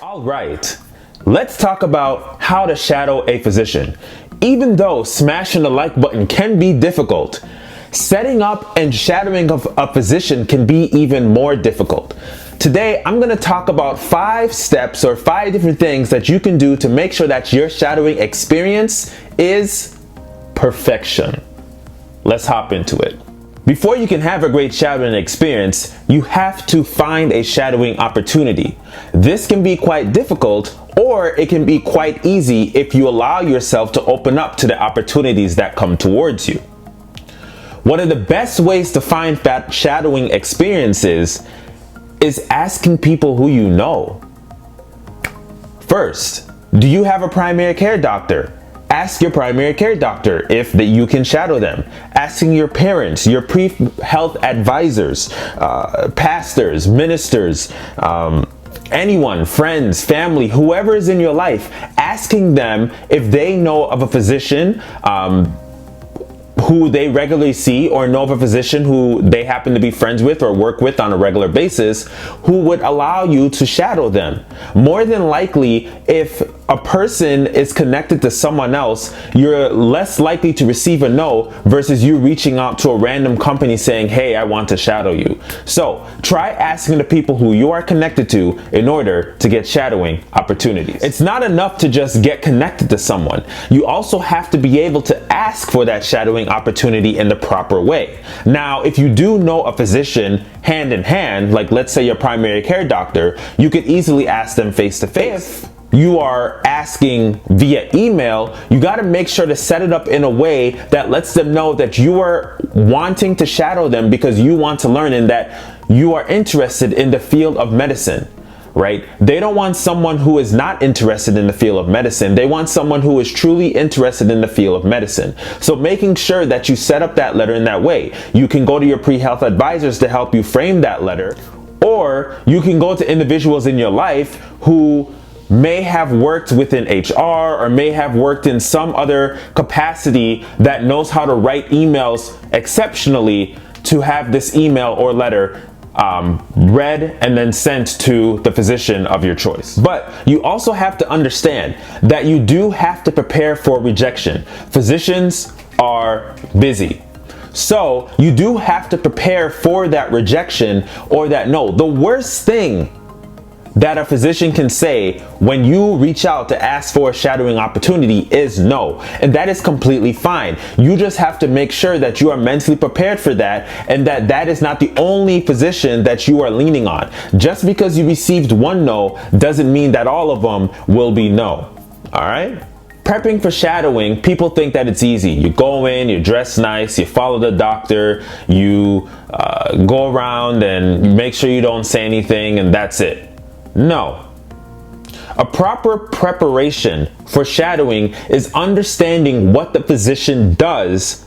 All right, let's talk about how to shadow a physician. Even though smashing the like button can be difficult, setting up and shadowing of a physician can be even more difficult. Today, I'm going to talk about 5 steps or 5 different things that you can do to make sure that your shadowing experience is perfection. Let's hop into it. Before you can have a great shadowing experience, you have to find a shadowing opportunity. This can be quite difficult, or it can be quite easy if you allow yourself to open up to the opportunities that come towards you. One of the best ways to find that shadowing experiences is asking people who you know. First, do you have a primary care doctor? Ask your primary care doctor if you can shadow them. Asking your parents, your pre-health advisors, pastors, ministers, anyone, friends, family, whoever is in your life, asking them if they know of a physician who they regularly see, or know of a physician who they happen to be friends with or work with on a regular basis, who would allow you to shadow them. More than likely, if a person is connected to someone else, you're less likely to receive a no versus you reaching out to a random company saying, hey, I want to shadow you. So try asking the people who you are connected to in order to get shadowing opportunities. It's not enough to just get connected to someone. You also have to be able to ask for that shadowing opportunity in the proper way. Now, if you do know a physician hand in hand, like let's say your primary care doctor, you could easily ask them face to face. You are asking via email, you got to make sure to set it up in a way that lets them know that you are wanting to shadow them because you want to learn and that you are interested in the field of medicine, right? They don't want someone who is not interested in the field of medicine. They want someone who is truly interested in the field of medicine. So making sure that you set up that letter in that way. You can go to your pre-health advisors to help you frame that letter, or you can go to individuals in your life who may have worked within HR or may have worked in some other capacity that knows how to write emails exceptionally, to have this email or letter read and then sent to the physician of your choice. But you also have to understand that you do have to prepare for rejection. Physicians are busy. So you do have to prepare for that rejection or that no. The worst thing that a physician can say when you reach out to ask for a shadowing opportunity is no, and that is completely fine. You just have to make sure that you are mentally prepared for that, and that that is not the only physician that you are leaning on. Just because you received one no doesn't mean that all of them will be no. All right? Prepping for shadowing, people think that it's easy. You go in, you dress nice, you follow the doctor, you go around and make sure you don't say anything, and that's it. No. A proper preparation for shadowing is understanding what the physician does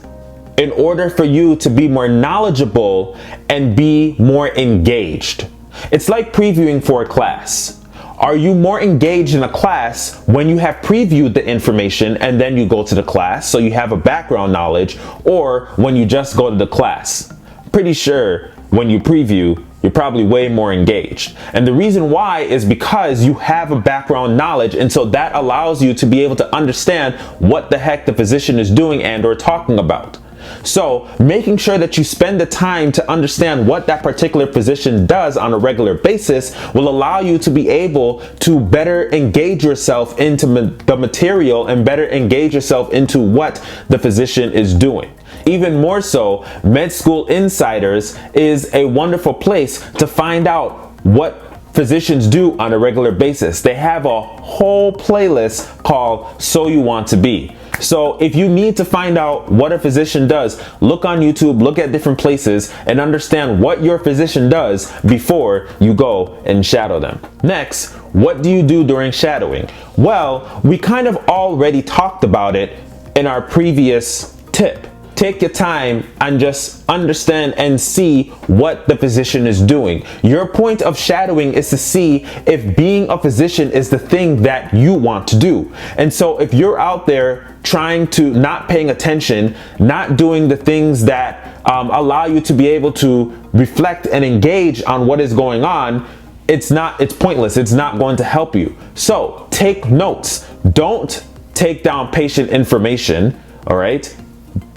in order for you to be more knowledgeable and be more engaged. It's like previewing for a class. Are you more engaged in a class when you have previewed the information and then you go to the class so you have a background knowledge, or when you just go to the class? Pretty sure when you preview, you're probably way more engaged. And the reason why is because you have a background knowledge, and so that allows you to be able to understand what the heck the physician is doing and or talking about. So making sure that you spend the time to understand what that particular physician does on a regular basis will allow you to be able to better engage yourself into the material and better engage yourself into what the physician is doing. Even more so, Med School Insiders is a wonderful place to find out what physicians do on a regular basis. They have a whole playlist called So You Want to Be. So if you need to find out what a physician does, look on YouTube, look at different places, and understand what your physician does before you go and shadow them. Next, what do you do during shadowing? Well, we kind of already talked about it in our previous tip. Take your time and just understand and see what the physician is doing. Your point of shadowing is to see if being a physician is the thing that you want to do. And so if you're out there trying to not paying attention, not doing the things that allow you to be able to reflect and engage on what is going on, it's pointless. It's not going to help you. So take notes. Don't take down patient information, all right?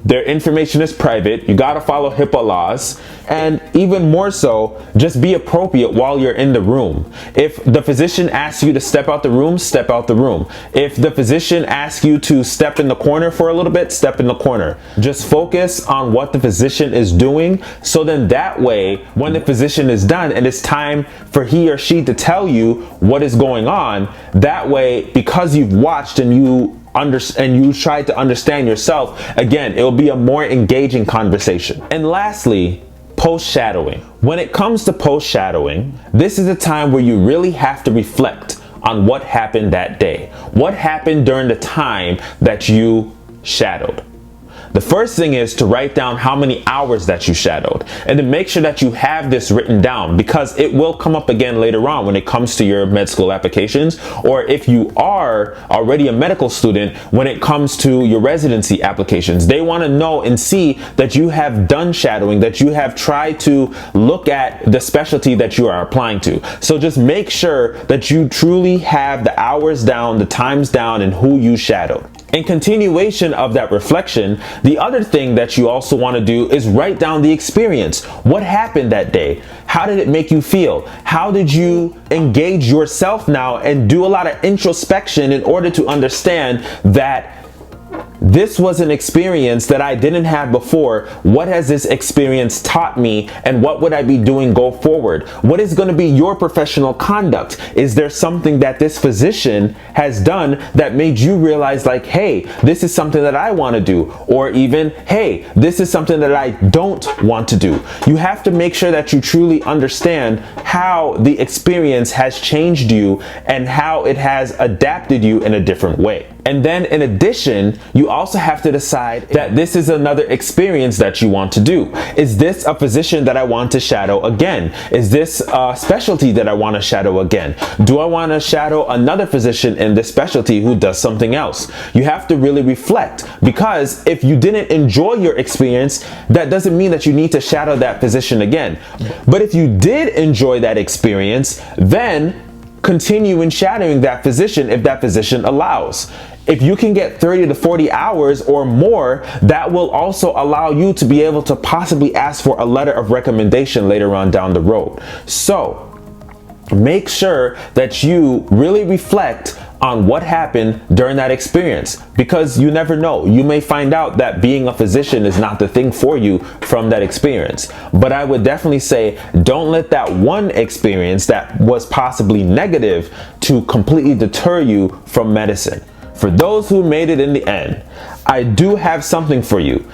Their information is private. You got to follow HIPAA laws. And even more so, just be appropriate while you're in the room. If the physician asks you to step out the room, step out the room. If the physician asks you to step in the corner for a little bit, step in the corner. Just focus on what the physician is doing. So then that way, when the physician is done and it's time for he or she to tell you what is going on, that way, because you've watched and you tried to understand yourself, again, it will be a more engaging conversation. And lastly, post-shadowing. When it comes to post-shadowing, this is a time where you really have to reflect on what happened that day. What happened during the time that you shadowed. The first thing is to write down how many hours that you shadowed, and to make sure that you have this written down, because it will come up again later on when it comes to your med school applications, or if you are already a medical student, when it comes to your residency applications. They want to know and see that you have done shadowing, that you have tried to look at the specialty that you are applying to. So just make sure that you truly have the hours down, the times down, and who you shadowed. In continuation of that reflection, the other thing that you also want to do is write down the experience. What happened that day? How did it make you feel? How did you engage yourself now and do a lot of introspection in order to understand that this was an experience that I didn't have before. What has this experience taught me, and what would I be doing go forward? What is going to be your professional conduct? Is there something that this physician has done that made you realize, like, hey, this is something that I want to do, or even, hey, this is something that I don't want to do? You have to make sure that you truly understand how the experience has changed you and how it has adapted you in a different way. And then in addition, you also have to decide that this is another experience that you want to do. Is this a physician that I want to shadow again? Is this a specialty that I want to shadow again? Do I want to shadow another physician in this specialty who does something else? You have to really reflect, because if you didn't enjoy your experience, that doesn't mean that you need to shadow that physician again. But if you did enjoy that experience, then continue in shadowing that physician if that physician allows. If you can get 30 to 40 hours or more, that will also allow you to be able to possibly ask for a letter of recommendation later on down the road. So make sure that you really reflect on what happened during that experience, because you never know. You may find out that being a physician is not the thing for you from that experience. But I would definitely say, don't let that one experience that was possibly negative to completely deter you from medicine. For those who made it in the end, I do have something for you.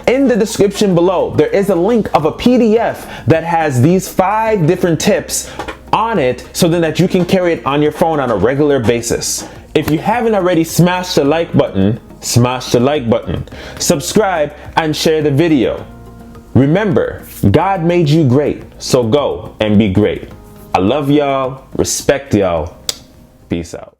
In the description below, there is a link of a PDF that has these 5 different tips on it, so then that you can carry it on your phone on a regular basis. If you haven't already, smash the like button, smash the like button, subscribe, and share the video. Remember, God made you great, so go and be great. I love y'all, respect y'all, peace out.